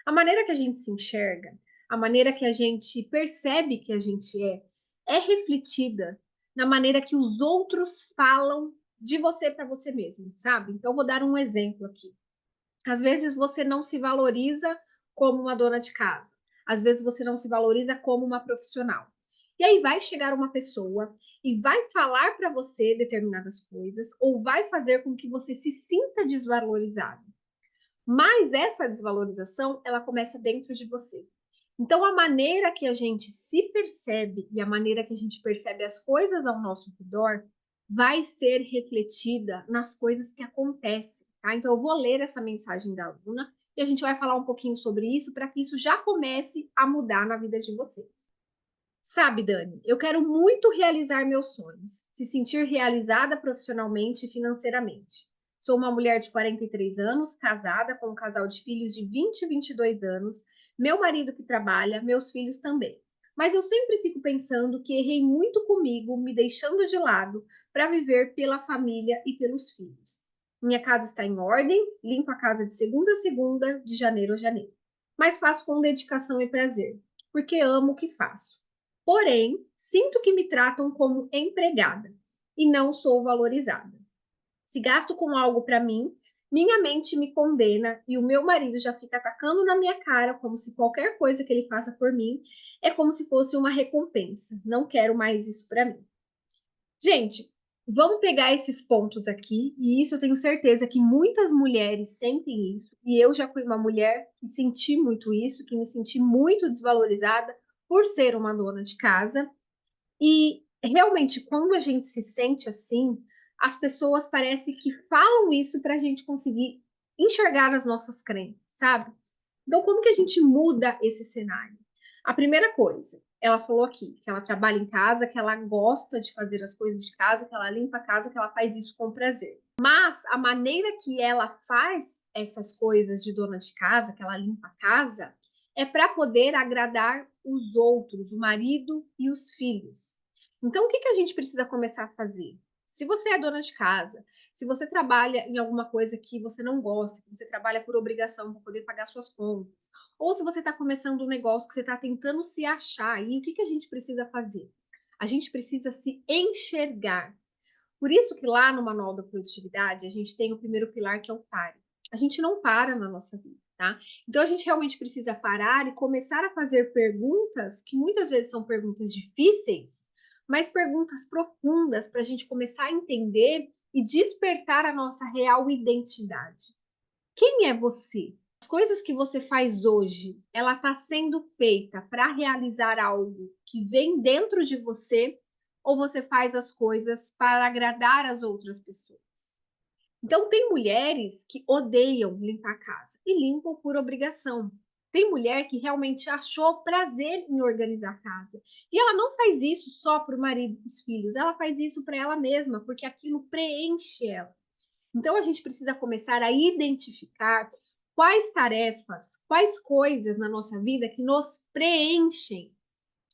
A maneira que a gente se enxerga, a maneira que a gente percebe que a gente é refletida na maneira que os outros falam de você para você mesmo, sabe? Então, eu vou dar um exemplo aqui. Às vezes você não se valoriza como uma dona de casa. Às vezes você não se valoriza como uma profissional. E aí vai chegar uma pessoa e vai falar para você determinadas coisas ou vai fazer com que você se sinta desvalorizado. Mas essa desvalorização, ela começa dentro de você. Então, a maneira que a gente se percebe e a maneira que a gente percebe as coisas ao nosso redor vai ser refletida nas coisas que acontecem, tá? Então, eu vou ler essa mensagem da aluna e a gente vai falar um pouquinho sobre isso para que isso já comece a mudar na vida de vocês. Sabe, Dani, eu quero muito realizar meus sonhos, se sentir realizada profissionalmente e financeiramente. Sou uma mulher de 43 anos, casada com um casal de filhos de 20 e 22 anos, meu marido que trabalha, meus filhos também. Mas eu sempre fico pensando que errei muito comigo, me deixando de lado para viver pela família e pelos filhos. Minha casa está em ordem, limpo a casa de segunda a segunda, de janeiro a janeiro. Mas faço com dedicação e prazer, porque amo o que faço. Porém, sinto que me tratam como empregada e não sou valorizada. Se gasto com algo para mim, minha mente me condena e o meu marido já fica atacando na minha cara como se qualquer coisa que ele faça por mim é como se fosse uma recompensa. Não quero mais isso para mim. Gente, vamos pegar esses pontos aqui, e isso eu tenho certeza que muitas mulheres sentem isso, e eu já fui uma mulher que senti muito isso, que me senti muito desvalorizada por ser uma dona de casa, e realmente quando a gente se sente assim, as pessoas parece que falam isso para a gente conseguir enxergar as nossas crenças, sabe? Então, como que a gente muda esse cenário? A primeira coisa, ela falou aqui que ela trabalha em casa, que ela gosta de fazer as coisas de casa, que ela limpa a casa, que ela faz isso com prazer. Mas a maneira que ela faz essas coisas de dona de casa, que ela limpa a casa, é para poder agradar os outros, o marido e os filhos. Então, o que que a gente precisa começar a fazer? Se você é dona de casa, se você trabalha em alguma coisa que você não gosta, que você trabalha por obrigação para poder pagar suas contas, ou se você está começando um negócio que você está tentando se achar, e o que que a gente precisa fazer? A gente precisa se enxergar. Por isso que lá no Manual da Produtividade, a gente tem o primeiro pilar que é o pare. A gente não para na nossa vida, tá? Então a gente realmente precisa parar e começar a fazer perguntas que muitas vezes são perguntas difíceis, mas perguntas profundas para a gente começar a entender e despertar a nossa real identidade. Quem é você? As coisas que você faz hoje, ela está sendo feita para realizar algo que vem dentro de você ou você faz as coisas para agradar as outras pessoas? Então, tem mulheres que odeiam limpar a casa e limpam por obrigação. Tem mulher que realmente achou prazer em organizar a casa. E ela não faz isso só para o marido e os filhos, ela faz isso para ela mesma, porque aquilo preenche ela. Então, a gente precisa começar a identificar quais tarefas, quais coisas na nossa vida que nos preenchem.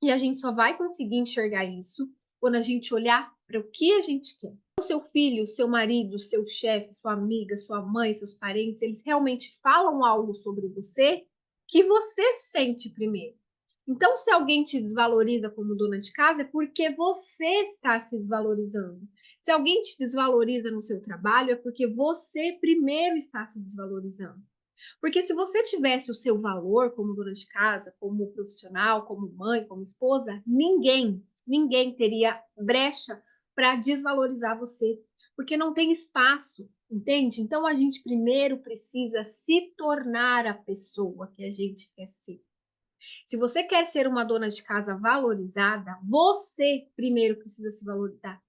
E a gente só vai conseguir enxergar isso quando a gente olhar para o que a gente quer. O seu filho, seu marido, seu chefe, sua amiga, sua mãe, seus parentes, eles realmente falam algo sobre você que você sente primeiro. Então, se alguém te desvaloriza como dona de casa, é porque você está se desvalorizando. Se alguém te desvaloriza no seu trabalho, é porque você primeiro está se desvalorizando. Porque se você tivesse o seu valor como dona de casa, como profissional, como mãe, como esposa, ninguém teria brecha para desvalorizar você, porque não tem espaço, entende? Então a gente primeiro precisa se tornar a pessoa que a gente quer ser. Se você quer ser uma dona de casa valorizada, você primeiro precisa se valorizar.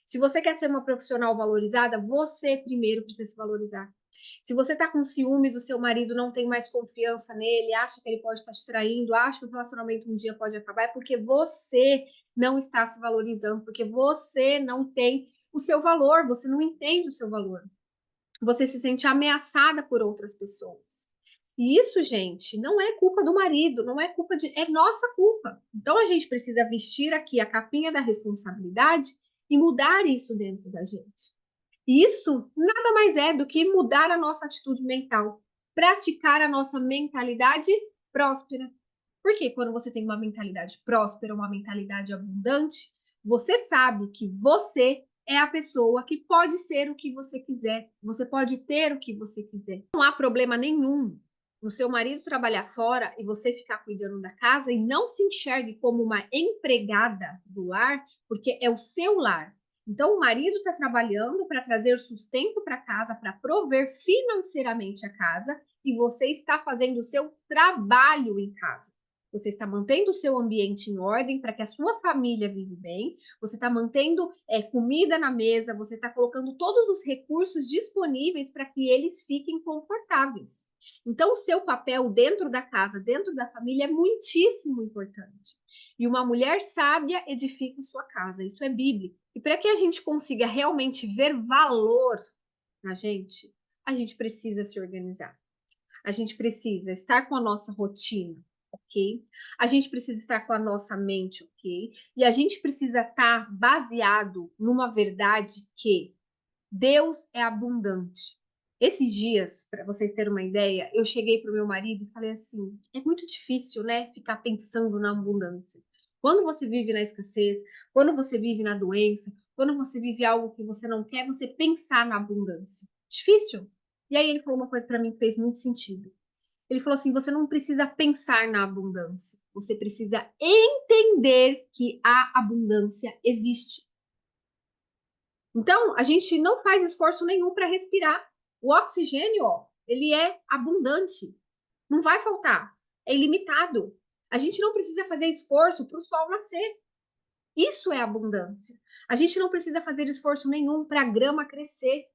Se você quer ser uma profissional valorizada, você primeiro precisa se valorizar. Se você está com ciúmes, o seu marido não tem mais confiança nele, acha que ele pode estar te traindo, acha que o relacionamento um dia pode acabar, é porque você não está se valorizando, porque você não tem o seu valor, você não entende o seu valor. Você se sente ameaçada por outras pessoas. E isso, gente, não é culpa do marido, não é culpa de, é nossa culpa. Então a gente precisa vestir aqui a capinha da responsabilidade e mudar isso dentro da gente. E isso nada mais é do que mudar a nossa atitude mental. praticar a nossa mentalidade próspera. Porque quando você tem uma mentalidade próspera, uma mentalidade abundante, você sabe que você é a pessoa que pode ser o que você quiser, você pode ter o que você quiser. Não há problema nenhum no seu marido trabalhar fora e você ficar cuidando da casa e não se enxergue como uma empregada do lar, porque é o seu lar. Então, o marido está trabalhando para trazer sustento para casa, para prover financeiramente a casa, e você está fazendo o seu trabalho em casa. Você está mantendo o seu ambiente em ordem para que a sua família vive bem, você está mantendo comida na mesa, você está colocando todos os recursos disponíveis para que eles fiquem confortáveis. Então, o seu papel dentro da casa, dentro da família, é muitíssimo importante. E uma mulher sábia edifica sua casa, isso é bíblico. E para que a gente consiga realmente ver valor na gente, a gente precisa se organizar. A gente precisa estar com a nossa rotina, ok? A gente precisa estar com a nossa mente, ok? E a gente precisa estar baseado numa verdade que Deus é abundante. Esses dias, para vocês terem uma ideia, eu cheguei para o meu marido e falei assim: é muito difícil, né, ficar pensando na abundância. Quando você vive na escassez, quando você vive na doença, quando você vive algo que você não quer, você pensar na abundância. Difícil. E aí ele falou uma coisa para mim que fez muito sentido. Ele falou assim: você não precisa pensar na abundância, você precisa entender que a abundância existe. Então, a gente não faz esforço nenhum para respirar. O oxigênio, ó, ele é abundante, não vai faltar, é ilimitado. A gente não precisa fazer esforço para o sol nascer. Isso é abundância. A gente não precisa fazer esforço nenhum para a grama crescer.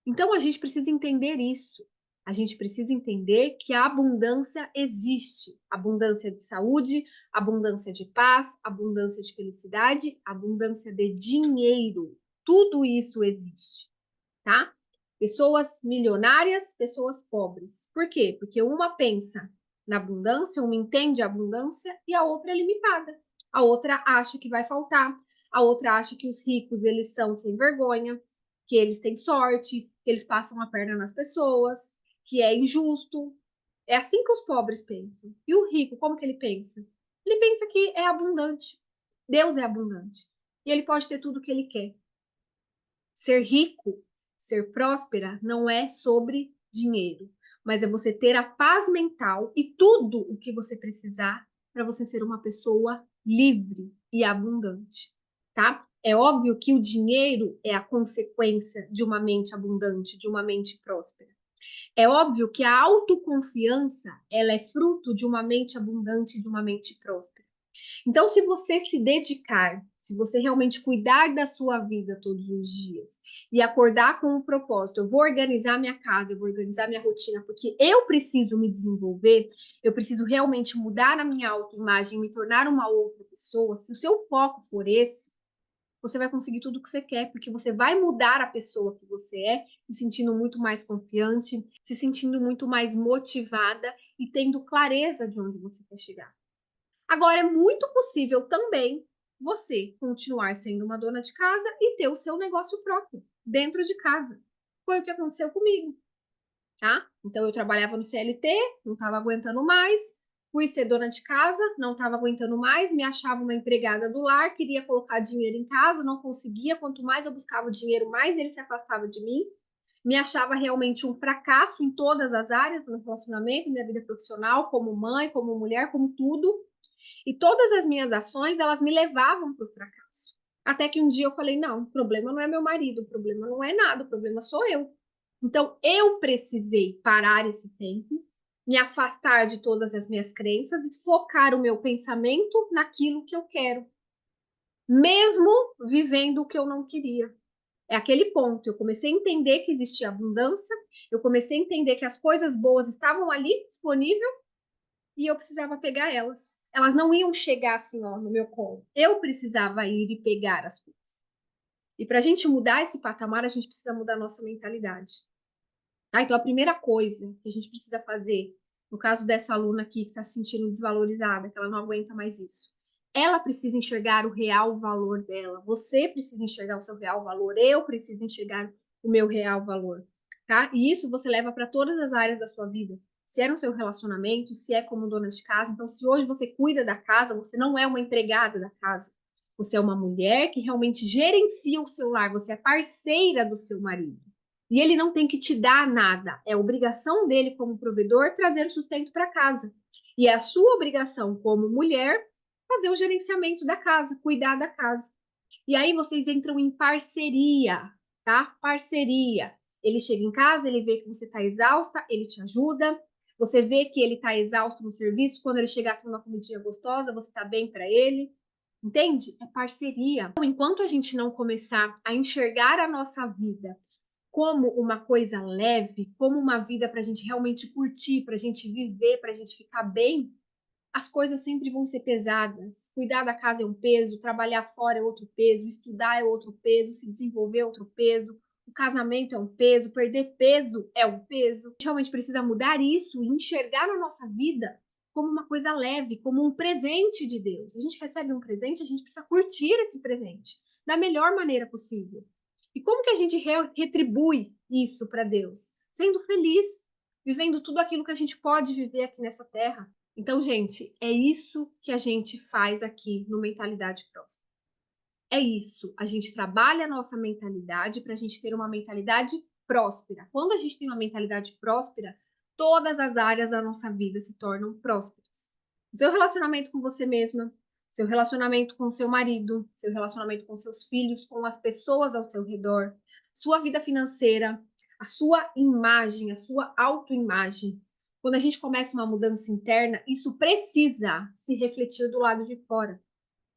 Então, a gente precisa entender isso. A gente precisa entender que a abundância existe. Abundância de saúde, abundância de paz, abundância de felicidade, abundância de dinheiro. Tudo isso existe, tá? Pessoas milionárias, pessoas pobres. Por quê? Porque uma pensa na abundância, uma entende a abundância e a outra é limitada. A outra acha que vai faltar, a outra acha que os ricos eles são sem vergonha, que eles têm sorte, que eles passam a perna nas pessoas, que é injusto. É assim que os pobres pensam. E o rico, como que ele pensa? Ele pensa que é abundante. Deus é abundante. E ele pode ter tudo o que ele quer. Ser rico, ser próspera, não é sobre dinheiro, mas é você ter a paz mental e tudo o que você precisar para você ser uma pessoa livre e abundante, tá? É óbvio que o dinheiro é a consequência de uma mente abundante, de uma mente próspera. É óbvio que a autoconfiança, ela é fruto de uma mente abundante, de uma mente próspera. Então, se você se dedicar, se você realmente cuidar da sua vida todos os dias e acordar com um propósito, eu vou organizar minha casa, eu vou organizar minha rotina, porque eu preciso me desenvolver, eu preciso realmente mudar a minha autoimagem, me tornar uma outra pessoa. Se o seu foco for esse, você vai conseguir tudo o que você quer, porque você vai mudar a pessoa que você é, se sentindo muito mais confiante, se sentindo muito mais motivada e tendo clareza de onde você quer chegar. Agora, é muito possível também você continuar sendo uma dona de casa e ter o seu negócio próprio dentro de casa. Foi o que aconteceu comigo, tá? Então, eu trabalhava no CLT, não estava aguentando mais, fui ser dona de casa, não estava aguentando mais, me achava uma empregada do lar, queria colocar dinheiro em casa, não conseguia. Quanto mais eu buscava o dinheiro, mais ele se afastava de mim. Me achava realmente um fracasso em todas as áreas do meu relacionamento, minha vida profissional, como mãe, como mulher, como tudo. E todas as minhas ações, elas me levavam para o fracasso. Até que um dia eu falei: não, o problema não é meu marido, o problema não é nada, o problema sou eu. Então eu precisei parar esse tempo, me afastar de todas as minhas crenças e focar o meu pensamento naquilo que eu quero, mesmo vivendo o que eu não queria. É aquele ponto. Eu comecei a entender que existia abundância, eu comecei a entender que as coisas boas estavam ali disponíveis e eu precisava pegar elas. Elas não iam chegar assim, ó, no meu colo. Eu precisava ir e pegar as coisas. E para a gente mudar esse patamar, a gente precisa mudar a nossa mentalidade. Tá? Então, a primeira coisa que a gente precisa fazer, no caso dessa aluna aqui que está se sentindo desvalorizada, que ela não aguenta mais isso, ela precisa enxergar o real valor dela. Você precisa enxergar o seu real valor. Eu preciso enxergar o meu real valor. tá? E isso você leva para todas as áreas da sua vida. Se é no seu relacionamento, se é como dona de casa. Então, se hoje você cuida da casa, você não é uma empregada da casa. Você é uma mulher que realmente gerencia o seu lar, você é parceira do seu marido. E ele não tem que te dar nada, é obrigação dele como provedor trazer o sustento para casa. E é a sua obrigação como mulher fazer o gerenciamento da casa, cuidar da casa. E aí vocês entram em parceria, tá? Parceria. Ele chega em casa, ele vê que você está exausta, ele te ajuda. Você vê que ele está exausto no serviço, quando ele chegar com uma comidinha gostosa, você está bem para ele. Entende? É parceria. Então, enquanto a gente não começar a enxergar a nossa vida como uma coisa leve, como uma vida para a gente realmente curtir, para a gente viver, para a gente ficar bem, as coisas sempre vão ser pesadas. Cuidar da casa é um peso, trabalhar fora é outro peso, estudar é outro peso, se desenvolver é outro peso, o casamento é um peso, perder peso é um peso. A gente realmente precisa mudar isso e enxergar na nossa vida como uma coisa leve, como um presente de Deus. A gente recebe um presente, a gente precisa curtir esse presente da melhor maneira possível. E como que a gente retribui isso para Deus? Sendo feliz, vivendo tudo aquilo que a gente pode viver aqui nessa terra. Então, gente, é isso que a gente faz aqui no Mentalidade Próspera. É isso. A gente trabalha a nossa mentalidade para a gente ter uma mentalidade próspera. Quando a gente tem uma mentalidade próspera, todas as áreas da nossa vida se tornam prósperas. O seu relacionamento com você mesma, seu relacionamento com seu marido, seu relacionamento com seus filhos, com as pessoas ao seu redor, sua vida financeira, a sua imagem, a sua autoimagem. Quando a gente começa uma mudança interna, isso precisa se refletir do lado de fora.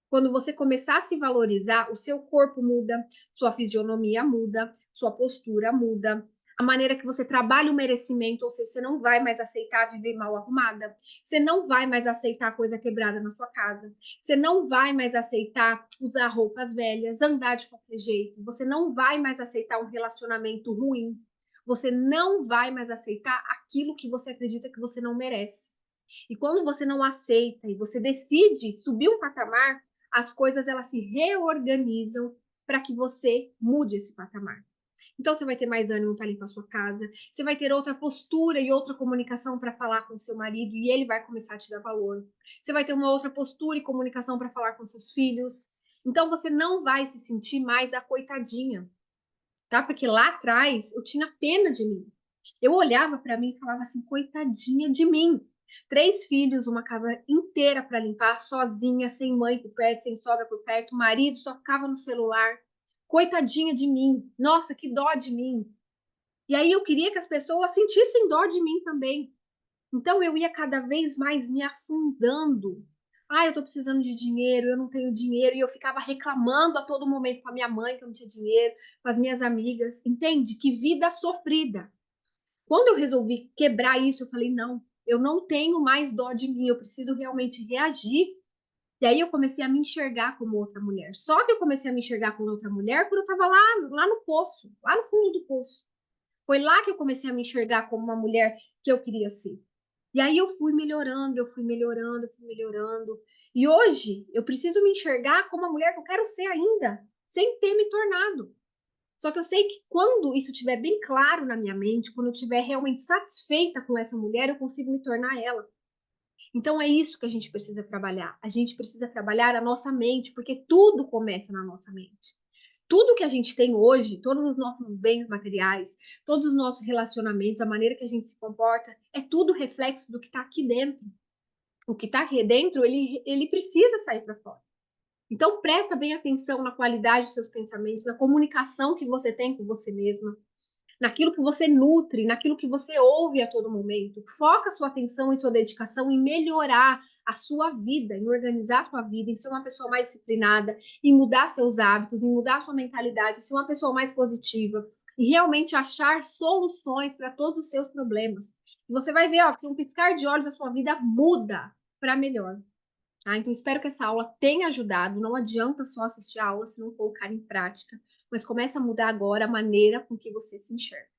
Quando você começar a se valorizar, o seu corpo muda, sua fisionomia muda, sua postura muda, a maneira que você trabalha o merecimento, ou seja, você não vai mais aceitar viver mal arrumada, você não vai mais aceitar coisa quebrada na sua casa, você não vai mais aceitar usar roupas velhas, andar de qualquer jeito, você não vai mais aceitar um relacionamento ruim, você não vai mais aceitar aquilo que você acredita que você não merece. E quando você não aceita e você decide subir um patamar, as coisas elas se reorganizam para que você mude esse patamar. Então você vai ter mais ânimo para limpar a sua casa, você vai ter outra postura e outra comunicação para falar com seu marido e ele vai começar a te dar valor. Você vai ter uma outra postura e comunicação para falar com seus filhos. Então você não vai se sentir mais a coitadinha, tá? Porque lá atrás eu tinha pena de mim. Eu olhava para mim e falava assim, coitadinha de mim. 3 filhos, uma casa inteira para limpar, sozinha, sem mãe por perto, sem sogra por perto, o marido só ficava no celular. Coitadinha de mim. Nossa, que dó de mim. E aí eu queria que as pessoas sentissem dó de mim também. Então eu ia cada vez mais me afundando. Ah, eu tô precisando de dinheiro, eu não tenho dinheiro, e eu ficava reclamando a todo momento com a minha mãe que eu não tinha dinheiro, com as minhas amigas. Entende? Que vida sofrida. Quando eu resolvi quebrar isso, eu falei: não, eu não tenho mais dó de mim, eu preciso realmente reagir. E aí eu comecei a me enxergar como outra mulher. Só que eu comecei a me enxergar como outra mulher quando eu estava lá no poço, lá no fundo do poço. Foi lá que eu comecei a me enxergar como uma mulher que eu queria ser. E aí eu fui melhorando, eu fui melhorando, eu fui melhorando. E hoje eu preciso me enxergar como a mulher que eu quero ser ainda, sem ter me tornado. Só que eu sei que quando isso estiver bem claro na minha mente, quando eu estiver realmente satisfeita com essa mulher, eu consigo me tornar ela. Então é isso que a gente precisa trabalhar. A gente precisa trabalhar a nossa mente, porque tudo começa na nossa mente. Tudo que a gente tem hoje, todos os nossos bens materiais, todos os nossos relacionamentos, a maneira que a gente se comporta, é tudo reflexo do que está aqui dentro. O que está aqui dentro, ele precisa sair para fora. Então presta bem atenção na qualidade dos seus pensamentos, na comunicação que você tem com você mesma, naquilo que você nutre, naquilo que você ouve a todo momento. Foca sua atenção e sua dedicação em melhorar a sua vida, em organizar a sua vida, em ser uma pessoa mais disciplinada, em mudar seus hábitos, em mudar sua mentalidade, em ser uma pessoa mais positiva e realmente achar soluções para todos os seus problemas. E você vai ver, ó, que um piscar de olhos a sua vida muda para melhor. Tá? Então, espero que essa aula tenha ajudado. Não adianta só assistir a aula se não colocar em prática, mas começa a mudar agora a maneira com que você se enxerga.